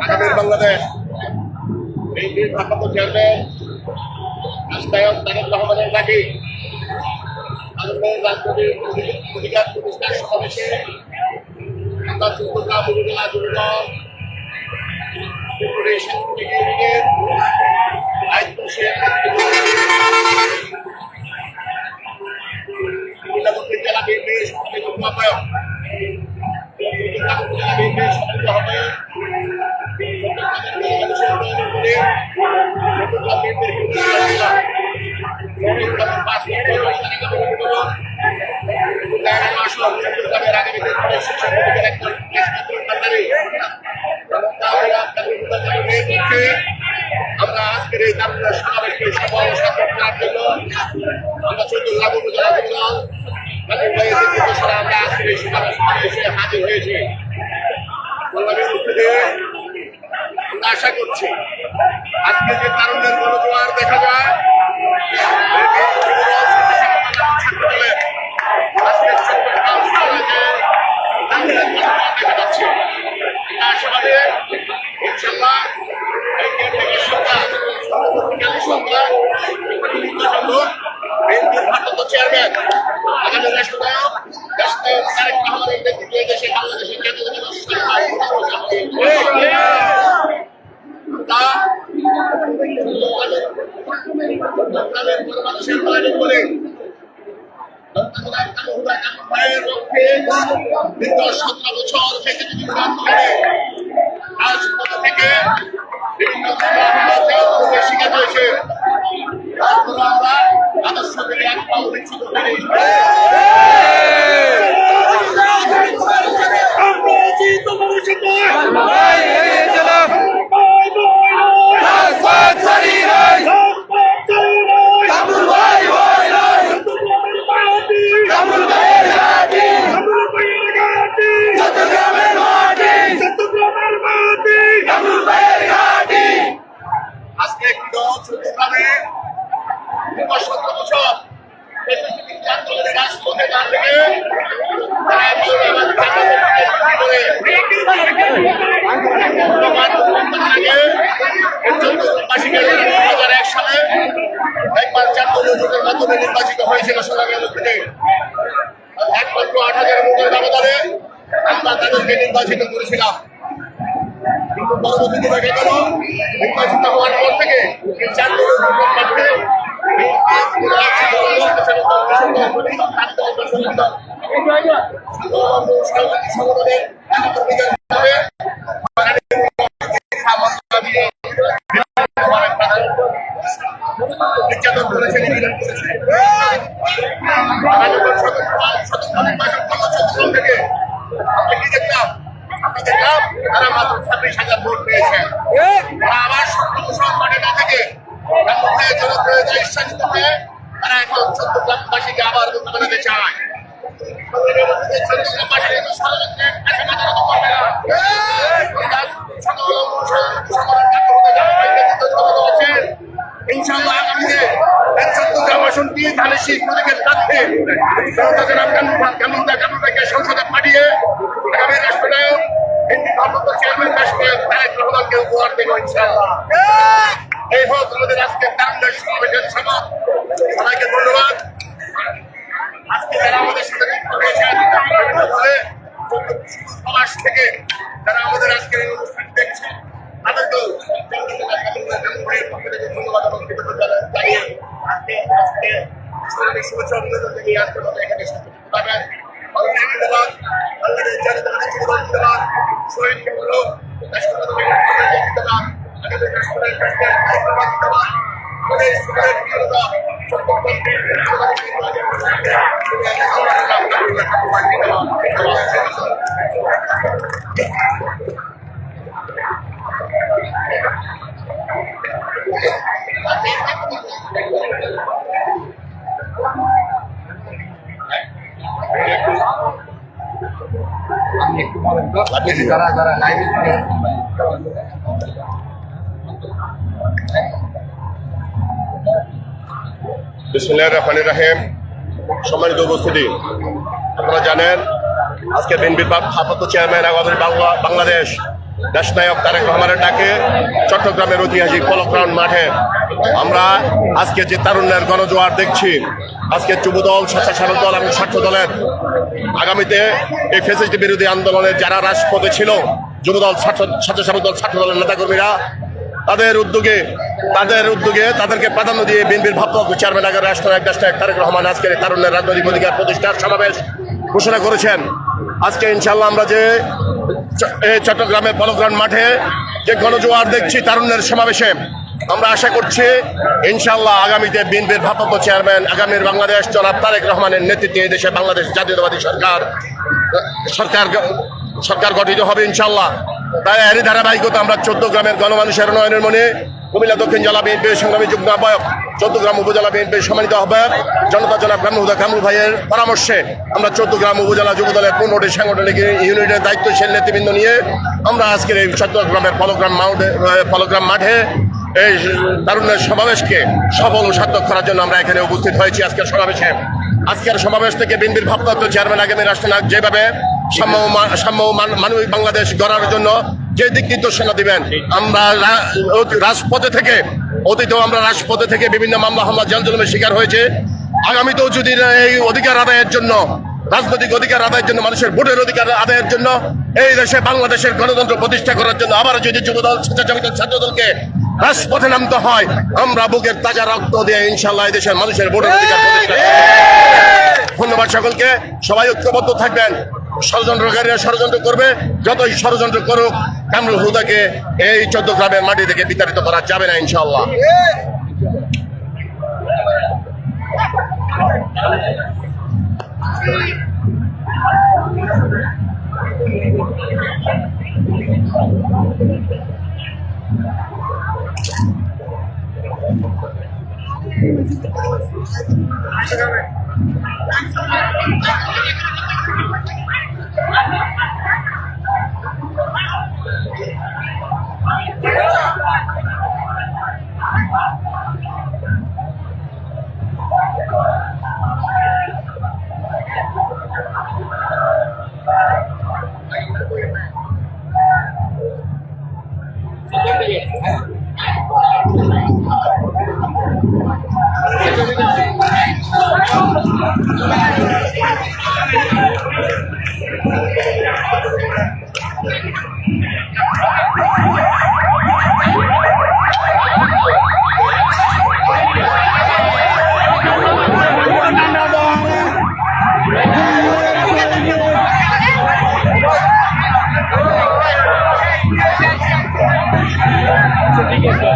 আগামীর বাংলাদেশ বিএনপির ভারপ্রাপ্ত চেয়ারম্যান রাষ্ট্রায়ক তারেক রহমানের ডাকে আগামীর রাজনৈতিক অধিকার প্রতিষ্ঠার সমাবেশে আমরা চট্টগ্রাম উপজেলা যুবদল দায়িত্বশীল জেলা বিএনপির সম্মানিত আহ্বায়ক আমরা আজকের এই সমাবেশকে সফল করার জন্য আমরা চট্টগ্রাম উপজেলা যুবদল আমরা আজকের এই সমাবেশে হাজির হয়েছি। আমরা আশা করছি আজকে যে তারুণ্যের গণজোয়ার দেখা যায় দেখা যাচ্ছে আশাবাদে ইনশাল্লাহ ভারপ্রাপ্ত চেয়ারম্যান আগামী রাষ্ট্রনায়ক তারেক রহমানের নেতৃত্বে দেশে বাংলাদেশের মানুষের প্রয়োজন বলে দীর্ঘ 17 বছর রাজপথ থেকে বিভিন্ন শিকার হয়েছে। আমরা আদর্শ থেকে এক পাও বিচ্ছুত হয়নি। আজকে একটি দল চট্টগ্রামে 17 বছর আন্দোলনের রাজপথে না থেকে চট্টগ্রামবাসীকে 2001 সালে একবার জাতীয় জোটের মাধ্যমে নির্বাচিত হয়েছিল সোনাগাঁ থেকে একমাত্র 8,000 ভোটের ব্যবধানে আমরা তাদেরকে নির্বাচিত করেছিলাম। কিন্তু পরবর্তীতে দেখা গেল নির্বাচিত হওয়ার পর থেকে নির্যাতন করেছে থেকে আমরা কি দেখলাম তারা মাত্র 26,000 ভোট পেয়েছেন। আবার 17 বছর মাঠে না থেকে জনপ্রিয়তা ইচ্ছাকৃত হয়ে তারা এখন চট্টগ্রামবাসীকে আবার বানাতে চায়। ইনশাআল্লাহ আগামীতে চট্টগ্রাম আসনটি ধানের শীষ প্রতীকের প্রার্থী সংসদে পাঠিয়ে আগামী রাষ্ট্রনায়ক ভারপ্রাপ্ত চেয়ারম্যান তারেক রহমানকে উপহার দেব ইনশাআল্লাহ। এই হোক আমাদের আজকে তারুণ্যের সমাবেশের সভা। সবাইকে ধন্যবাদ। থেকে যারা আমাদের আজকের এই অনুষ্ঠান দেখছে তাদেরকেও ধন্যবাদ এবং কৃতজ্ঞতা জানিয়ে আজকে শুভেচ্ছা অভিনন্দন জানিয়ে আজকের মতো এখানে ধন্যবাদ বাংলাদেশ জাতীয়তাবাদী ধন্যবাদ শহীদ কেবল রাষ্ট্রপতি ধন্যবাদ আমাদের রাষ্ট্রের কাছে ধন্যবাদ আমাদের সুরের প্রিয়তা একটু বলেন তো যারা যারা লাইভে বিসমিল্লাহির রহমানির রহিম। সম্মানিত উপস্থিতি, আপনারা জানেন আজকে বিএনপির ভারপ্রাপ্ত চেয়ারম্যান আগামী বাংলাদেশ দেশনায়ক তারেক রহমানের ডাকে চট্টগ্রামের ঐতিহাসিক পলো গ্রাউন্ড মাঠে আমরা আজকে যে তারুণ্যের গণজোয়ার দেখছি, আজকে যুবদল, স্বেচ্ছাসেবক দল এবং ছাত্র দলের আগামীতে এই ফ্যাসিস্ট বিরোধী আন্দোলনে যারা রাজপথে ছিল, যুবদল, স্বেচ্ছাসেবক দল, ছাত্র দলের নেতাকর্মীরা, তাদের উদ্যোগে তাদেরকে প্রাধান্য দিয়ে বিএনপির ভারপ্রাপ্ত চেয়ারম্যান আগামী রাষ্ট্রনায়ক দেশনায়ক তারেক রহমান আজকের তারুণ্যের রাজনৈতিক অধিকার প্রতিষ্ঠার সমাবেশ ঘোষণা করেছেন। আজকে ইনশাল্লাহ আমরা যে চট্টগ্রামের পলো গ্রাউন্ড মাঠে যে গণজোয়ার দেখছি তারুণ্যের সমাবেশে, আমরা আশা করছি ইনশাল্লাহ আগামীতে বিএনপির ভারপ্রাপ্ত চেয়ারম্যান আগামীর বাংলাদেশ জনাব তারেক রহমানের নেতৃত্বে এই দেশে বাংলাদেশ জাতীয়তাবাদী সরকার গঠিত হবে ইনশাল্লাহ। তাই এরই ধারাবাহিকতা আমরা চট্টগ্রামের গণমানুষের উন্নয়নের মনে কুমিল্লা দক্ষিণ জেলা বিএনপির সংগ্রামী যুগ্ম আহ্বায়ক, চট্টগ্রাম উপজেলা বিএনপির সম্মানিত আহ্বায়ক জনতা জনাব কামরুল কামরুল ভাইয়ের পরামর্শে আমরা চট্টগ্রাম উপজেলা যুবদলের 15টি সাংগঠনিক ইউনিটের দায়িত্বশীল নেতৃবৃন্দ নিয়ে আমরা আজকের এই চট্টগ্রামের পলোগ্রাম মাঠে এই তারুণ্যের সমাবেশকে সফল ও সার্থক করার জন্য আমরা এখানে উপস্থিত হয়েছি। আজকের সমাবেশ থেকে বিএনপির ভারপ্রাপ্ত চেয়ারম্যান আগামী রাষ্ট্রনায়ক যেভাবে সাম্য মানবিক বাংলাদেশ গড়ার জন্য যে দিক নির্দেশনা দিবেন, আমরা রাজপথে থেকে বিভিন্ন মামলা হামলা জাল জুলুমের শিকার হয়েছে। আগামীতেও যদি এই অধিকার আদায়ের জন্য, রাজনৈতিক অধিকার আদায়ের জন্য, মানুষের ভোটের অধিকার আদায়ের জন্য, এই দেশে বাংলাদেশের গণতন্ত্র প্রতিষ্ঠা করার জন্য আবার যদি যুবদল, স্বেচ্ছাসেবক ছাত্র দলকে রাজপথে নামতে হয়, আমরা বুকের তাজা রক্ত দিয়ে ইনশাল্লাহ এই দেশের মানুষের ভোটের অধিকার প্রতিষ্ঠা। ধন্যবাদ সকলকে। সবাই ঐক্যবদ্ধ থাকবেন। ষড়যন্ত্রকারীরা ষড়যন্ত্র করবে, যতই ষড়যন্ত্র করুক, কামরুল হুদাকে এই চট্টগ্রামের মাটি থেকে বিতাড়িত করা যাবে না ইনশাআল্লাহ। ঠিক আছে